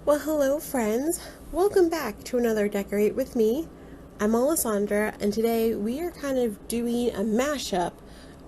Well, hello, friends. Welcome back to another Decorate with me. I'm Alessandra, and today we are kind of doing a mashup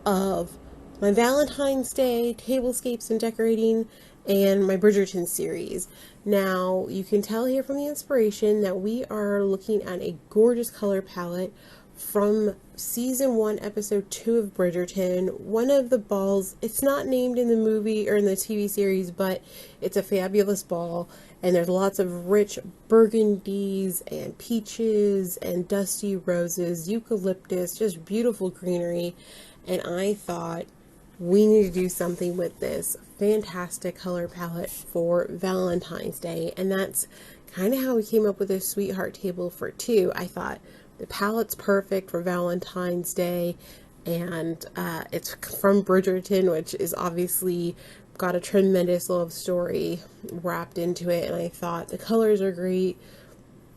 of my Valentine's Day tablescapes and decorating and my Bridgerton series. Now, you can tell here from the inspiration that we are looking at a gorgeous color palette from season 1, episode 2 of Bridgerton. One of the balls, it's not named in the movie or in the TV series, but it's a fabulous ball, and there's lots of rich burgundies and peaches and dusty roses, eucalyptus, just beautiful greenery. And I thought we need to do something with this fantastic color palette for Valentine's Day, and that's kind of how we came up with this sweetheart table for two. I thought the palette's perfect for Valentine's Day, and it's from Bridgerton, which is obviously got a tremendous love story wrapped into it, and I thought the colors are great.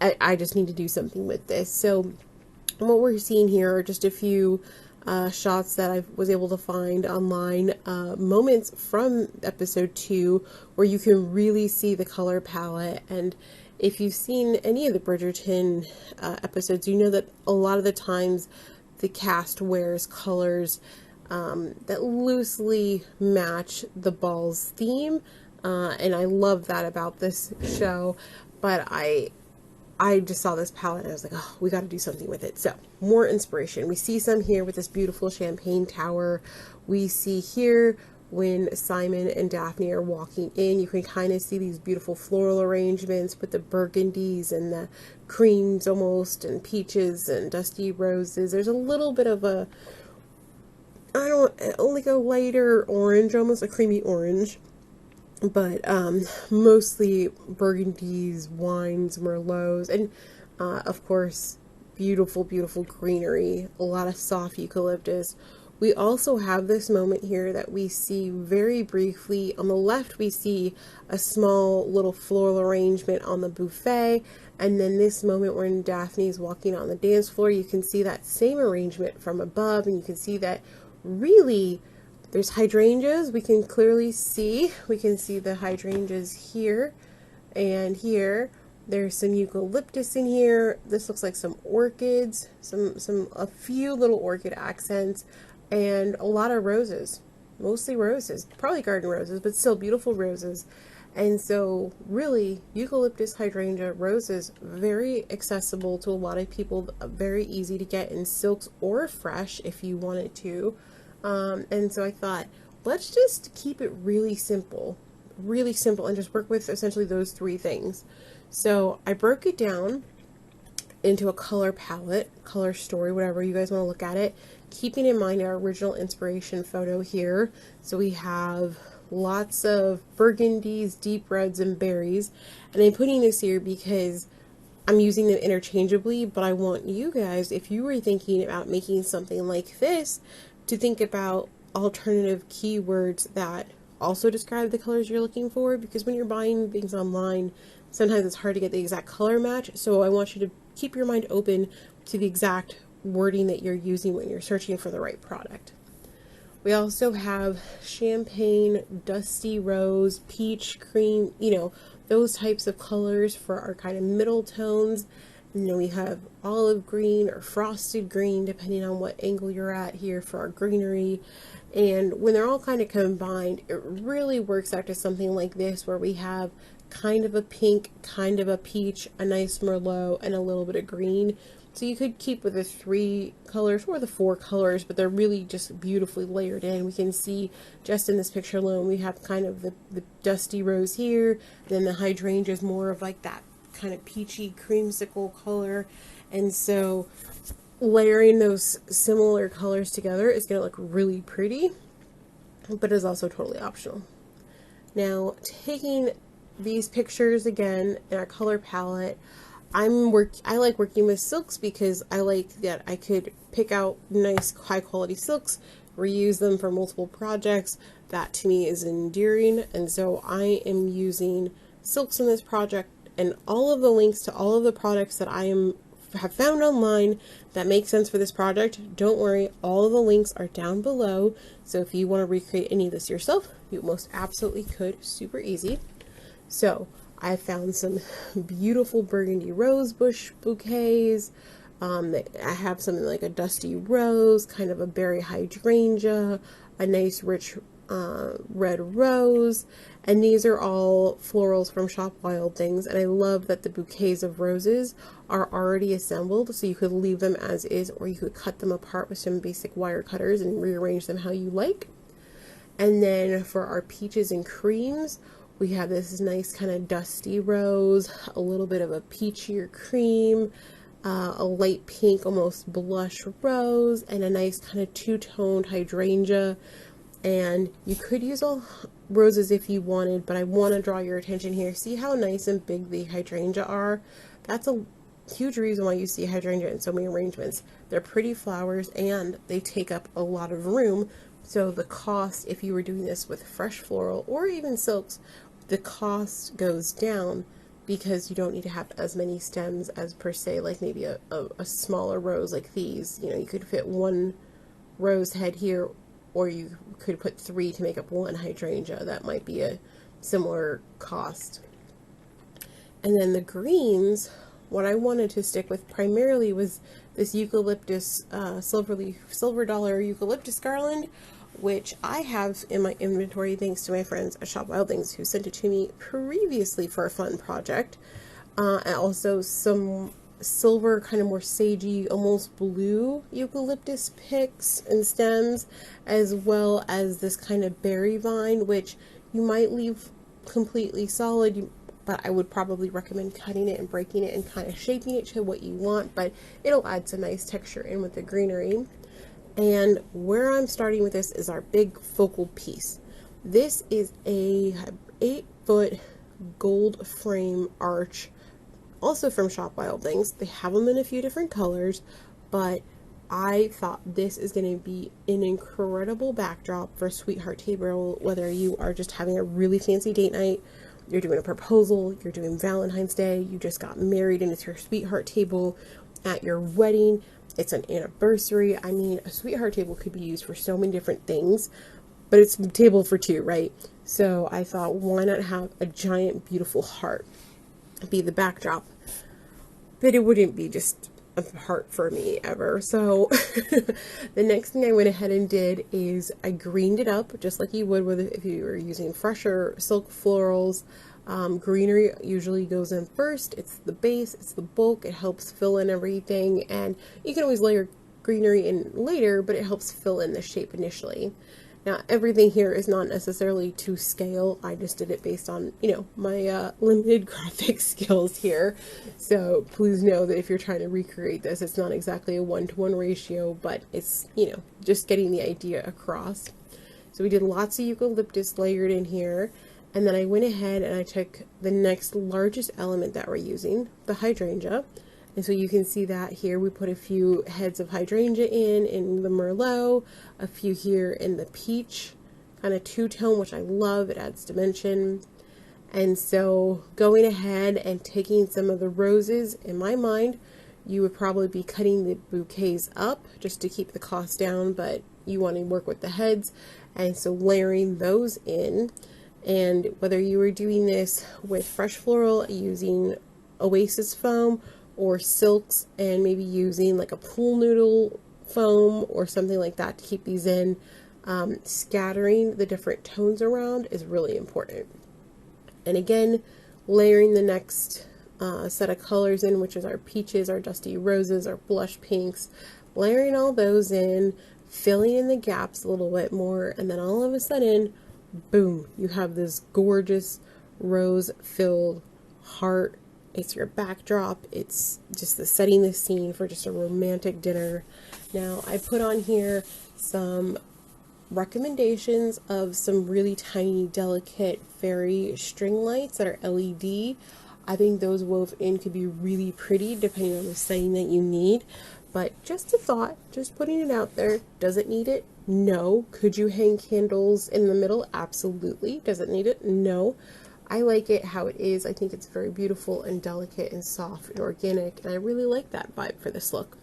I just need to do something with this. So what we're seeing here are just a few shots that I was able to find online, moments from episode 2 where you can really see the color palette. And if you've seen any of the Bridgerton episodes, you know that a lot of the times the cast wears colors that loosely match the ball's theme, and I love that about this show. But I just saw this palette and I was like, oh, we got to do something with it. So more inspiration. We see some here with this beautiful champagne tower. We see here when Simon and Daphne are walking in, you can kind of see these beautiful floral arrangements with the burgundies and the creams almost, and peaches and dusty roses. There's a little bit of a, like a lighter orange, almost a creamy orange, but mostly burgundies, wines, merlots, and of course beautiful greenery, a lot of soft eucalyptus. We also have this moment here that we see very briefly. On the left we see a small little floral arrangement on the buffet, and then this moment when Daphne's walking on the dance floor, you can see that same arrangement from above, and you can see that really there's hydrangeas. We can see the hydrangeas here and here. There's some eucalyptus in here. This looks like some orchids, a few little orchid accents, and a lot of roses, mostly roses, probably garden roses, but still beautiful roses. And so really eucalyptus, hydrangea, roses, very accessible to a lot of people, very easy to get in silks or fresh if you wanted to. And so I thought, let's just keep it really simple, and just work with essentially those three things. So I broke it down into a color palette, color story, whatever you guys want to look at it, keeping in mind our original inspiration photo here. So we have lots of burgundies, deep reds, and berries. And I'm putting this here because I'm using them interchangeably, but I want you guys, if you were thinking about making something like this, to think about alternative keywords that also describe the colors you're looking for, because when you're buying things online, sometimes it's hard to get the exact color match. So I want you to keep your mind open to the exact wording that you're using when you're searching for the right product. We also have champagne, dusty rose, peach, cream, those types of colors for our kind of middle tones. And then we have olive green or frosted green, depending on what angle you're at here, for our greenery. And when they're all kind of combined, it really works out to something like this, where we have kind of a pink, kind of a peach, a nice merlot, and a little bit of green. So you could keep with the 3 colors or the 4 colors, but they're really just beautifully layered in. We can see just in this picture alone, we have kind of the dusty rose here, then the hydrangea is more of like that kind of peachy creamsicle color. And so layering those similar colors together is going to look really pretty, but is also totally optional. Now, taking these pictures again in our color palette, I like working with silks because I like that I could pick out nice high quality silks, reuse them for multiple projects. That to me is endearing, and so I am using silks in this project, and all of the links to all of the products that I have found online that make sense for this project, don't worry, all of the links are down below. So if you want to recreate any of this yourself, you most absolutely could, super easy. So I found some beautiful burgundy rose bush bouquets. I have something like a dusty rose, kind of a berry hydrangea, a nice rich red rose, and these are all florals from Shop Wild Things, and I love that the bouquets of roses are already assembled, so you could leave them as is, or you could cut them apart with some basic wire cutters and rearrange them how you like. And then for our peaches and creams, we have this nice kind of dusty rose, a little bit of a peachier cream, a light pink, almost blush rose, and a nice kind of two-toned hydrangea. And you could use all roses if you wanted, but I want to draw your attention here. See how nice and big the hydrangea are? That's a huge reason why you see hydrangea in so many arrangements. They're pretty flowers and they take up a lot of room. So the cost, if you were doing this with fresh floral or even silks, the cost goes down because you don't need to have as many stems as per se, like maybe a smaller rose like these. You know, you could fit one rose head here, or you could put 3 to make up one hydrangea. That might be a similar cost. And then the greens, what I wanted to stick with primarily was this eucalyptus, silver dollar eucalyptus garland, which I have in my inventory thanks to my friends at Shop Wild Things who sent it to me previously for a fun project. And also some silver, kind of more sagey, almost blue eucalyptus picks and stems, as well as this kind of berry vine, which you might leave completely solid, but I would probably recommend cutting it and breaking it and kind of shaping it to what you want, but it'll add some nice texture in with the greenery. And where I'm starting with this is our big focal piece. This is a 8-foot gold frame arch, also from Shop Wild Things. They have them in a few different colors, but I thought this is going to be an incredible backdrop for a sweetheart table, whether you are just having a really fancy date night, you're doing a proposal, you're doing Valentine's Day, you just got married and it's your sweetheart table, at your wedding, it's an anniversary. I mean, a sweetheart table could be used for so many different things, but it's a table for 2, right? So I thought, why not have a giant, beautiful heart be the backdrop? But it wouldn't be just a heart for me ever. So the next thing I went ahead and did is I greened it up just like you would with if you were using fresher silk florals. Greenery usually goes in first. It's the base, it's the bulk, it helps fill in everything, and you can always layer greenery in later, but it helps fill in the shape initially. Now, everything here is not necessarily to scale. I just did it based on, you know, my limited graphic skills here. So please know that if you're trying to recreate this, it's not exactly a 1-to-1 ratio, but it's, you know, just getting the idea across. So we did lots of eucalyptus layered in here. And then I went ahead and I took the next largest element that we're using, the hydrangea. And so you can see that here we put a few heads of hydrangea in the merlot, a few here in the peach, kind of two-tone, which I love. It adds dimension. And so going ahead and taking some of the roses, in my mind, you would probably be cutting the bouquets up just to keep the cost down, but you want to work with the heads. And so layering those in. And whether you were doing this with fresh floral using Oasis foam or silks and maybe using like a pool noodle foam or something like that to keep these in, scattering the different tones around is really important. And again, layering the next set of colors in, which is our peaches, our dusty roses, our blush pinks, layering all those in, filling in the gaps a little bit more, and then all of a sudden, boom, you have this gorgeous rose-filled heart. It's your backdrop. It's just setting the scene for just a romantic dinner. Now, I put on here some recommendations of some really tiny, delicate fairy string lights that are LED. I think those wove in could be really pretty depending on the setting that you need. But just a thought, just putting it out there. Does it need it? No. Could you hang candles in the middle? Absolutely. Does it need it? No. I like it how it is. I think it's very beautiful and delicate and soft and organic, and I really like that vibe for this look.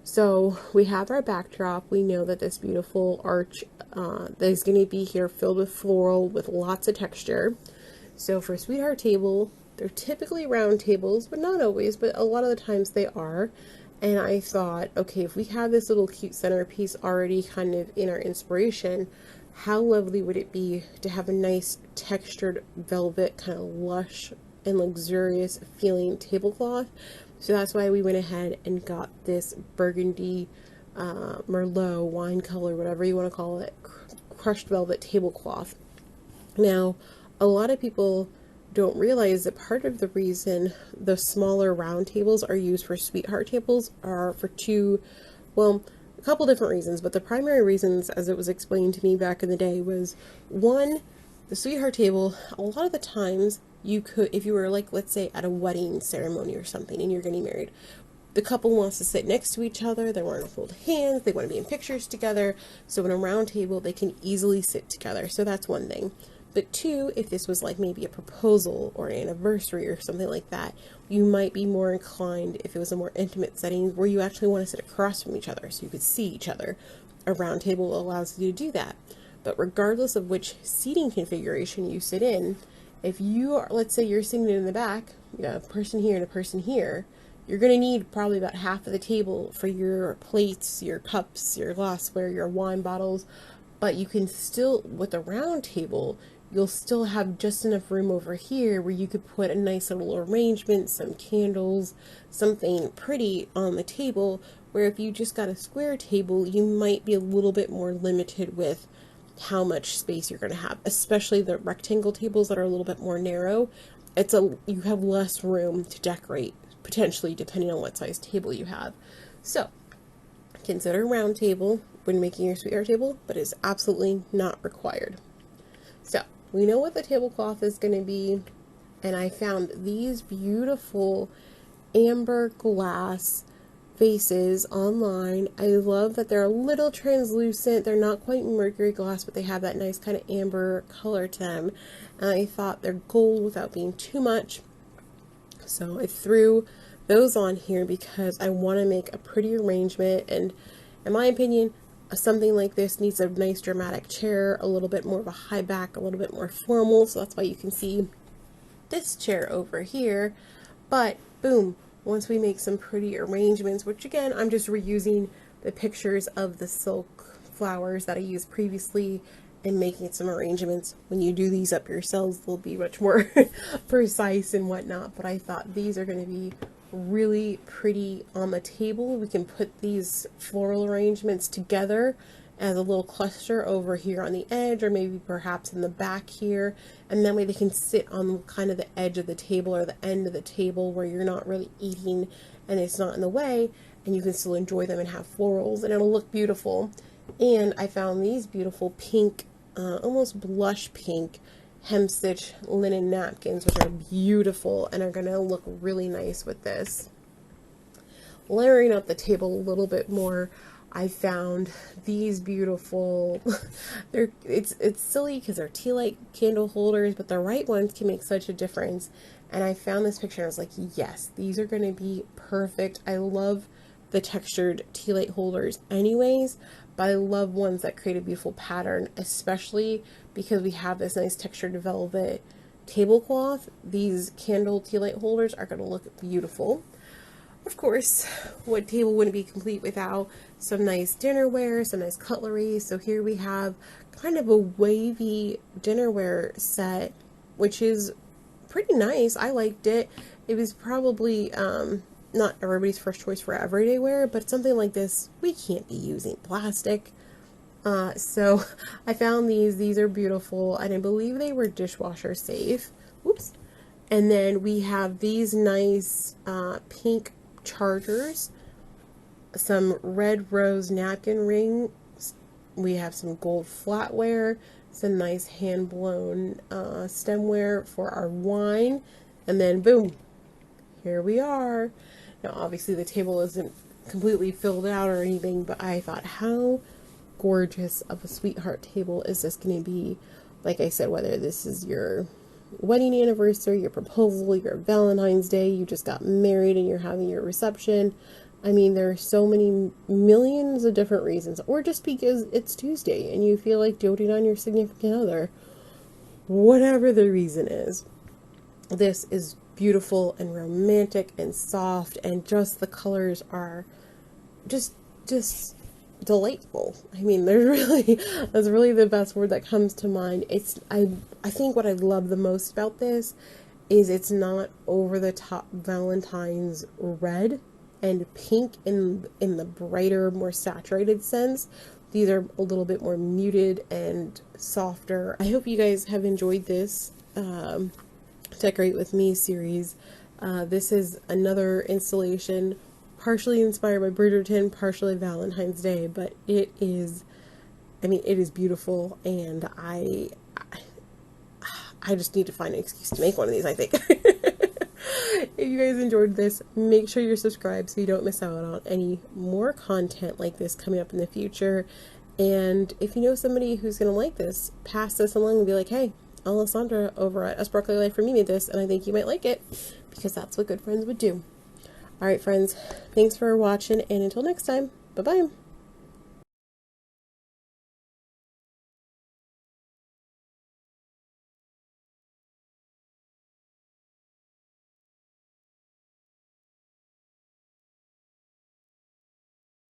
So we have our backdrop. We know that this beautiful arch that is going to be here filled with floral with lots of texture. So for a sweetheart table, they're typically round tables, but not always, but a lot of the times they are. And I thought, okay, if we have this little cute centerpiece already kind of in our inspiration, how lovely would it be to have a nice textured velvet, kind of lush and luxurious feeling tablecloth. So that's why we went ahead and got this burgundy merlot, wine color, whatever you want to call it, crushed velvet tablecloth. Now, a lot of people don't realize that part of the reason the smaller round tables are used for sweetheart tables are for well, a couple different reasons, but the primary reasons, as it was explained to me back in the day, was one, the sweetheart table, a lot of the times you could, if you were like, let's say at a wedding ceremony or something and you're getting married, the couple wants to sit next to each other, they want to hold hands, they want to be in pictures together, so in a round table they can easily sit together. So that's one thing. But two, if this was like maybe a proposal or an anniversary or something like that, you might be more inclined, if it was a more intimate setting, where you actually want to sit across from each other so you could see each other. A round table allows you to do that. But regardless of which seating configuration you sit in, if you are, let's say you're sitting in the back, you got a person here and a person here, you're going to need probably about half of the table for your plates, your cups, your glassware, your wine bottles. But you can still, with a round table, you'll still have just enough room over here where you could put a nice little arrangement, some candles, something pretty on the table, where if you just got a square table, you might be a little bit more limited with how much space you're going to have, especially the rectangle tables that are a little bit more narrow. You have less room to decorate, potentially, depending on what size table you have. So consider a round table when making your sweetheart table, but it's absolutely not required. So we know what the tablecloth is going to be, and I found these beautiful amber glass vases online. I love that they're a little translucent. They're not quite mercury glass, but they have that nice kind of amber color to them. And I thought they're gold without being too much. So I threw those on here because I want to make a pretty arrangement, and in my opinion, something like this needs a nice dramatic chair, a little bit more of a high back, a little bit more formal, so that's why you can see this chair over here. But boom, once we make some pretty arrangements, which again, I'm just reusing the pictures of the silk flowers that I used previously and making some arrangements. When you do these up yourselves, they'll be much more precise and whatnot, but I thought these are going to be really pretty on the table. We can put these floral arrangements together as a little cluster over here on the edge, or maybe perhaps in the back here, and that way they can sit on kind of the edge of the table or the end of the table where you're not really eating and it's not in the way, and you can still enjoy them and have florals, and it'll look beautiful. And I found these beautiful pink, almost blush pink hem-stitch linen napkins, which are beautiful and are going to look really nice with this. Layering up the table a little bit more, I found these beautiful, it's silly because they're tea light candle holders, but the right ones can make such a difference. And I found this picture and I was like, yes, these are going to be perfect. I love the textured tea light holders anyways, but I love ones that create a beautiful pattern, especially because we have this nice textured velvet tablecloth. These candle tea light holders are going to look beautiful. Of course, what table wouldn't be complete without some nice dinnerware, some nice cutlery? So here we have kind of a wavy dinnerware set, which is pretty nice. I liked it. It was probably not everybody's first choice for everyday wear, but something like this, we can't be using plastic. So I found these. These are beautiful, and I believe they were dishwasher safe. Oops. And then we have these nice pink chargers, some red rose napkin rings. We have some gold flatware, some nice hand-blown stemware for our wine, and then boom, here we are. Now obviously the table isn't completely filled out or anything, but I thought, how gorgeous of a sweetheart table is this going to be? Like I said, whether this is your wedding anniversary, your proposal, your Valentine's Day, you just got married and you're having your reception. I mean, there are so many millions of different reasons, or just because it's Tuesday and you feel like doting on your significant other. whatever the reason is, this is beautiful and romantic and soft, and just the colors are just delightful. I mean, that's really the best word that comes to mind. I think what I love the most about this is it's not over the top Valentine's red and pink in the brighter, more saturated sense. These are a little bit more muted and softer. I hope you guys have enjoyed this Decorate With Me series. This is another installation partially inspired by Bridgerton, partially Valentine's Day, but it is beautiful, and I just need to find an excuse to make one of these, I think. If you guys enjoyed this, make sure you're subscribed so you don't miss out on any more content like this coming up in the future. And if you know somebody who's going to like this, pass this along and be like, hey, Alessandra over at A Sparkly Life for Me made this, and I think you might like it, because that's what good friends would do. Alright friends, thanks for watching, and until next time, bye-bye.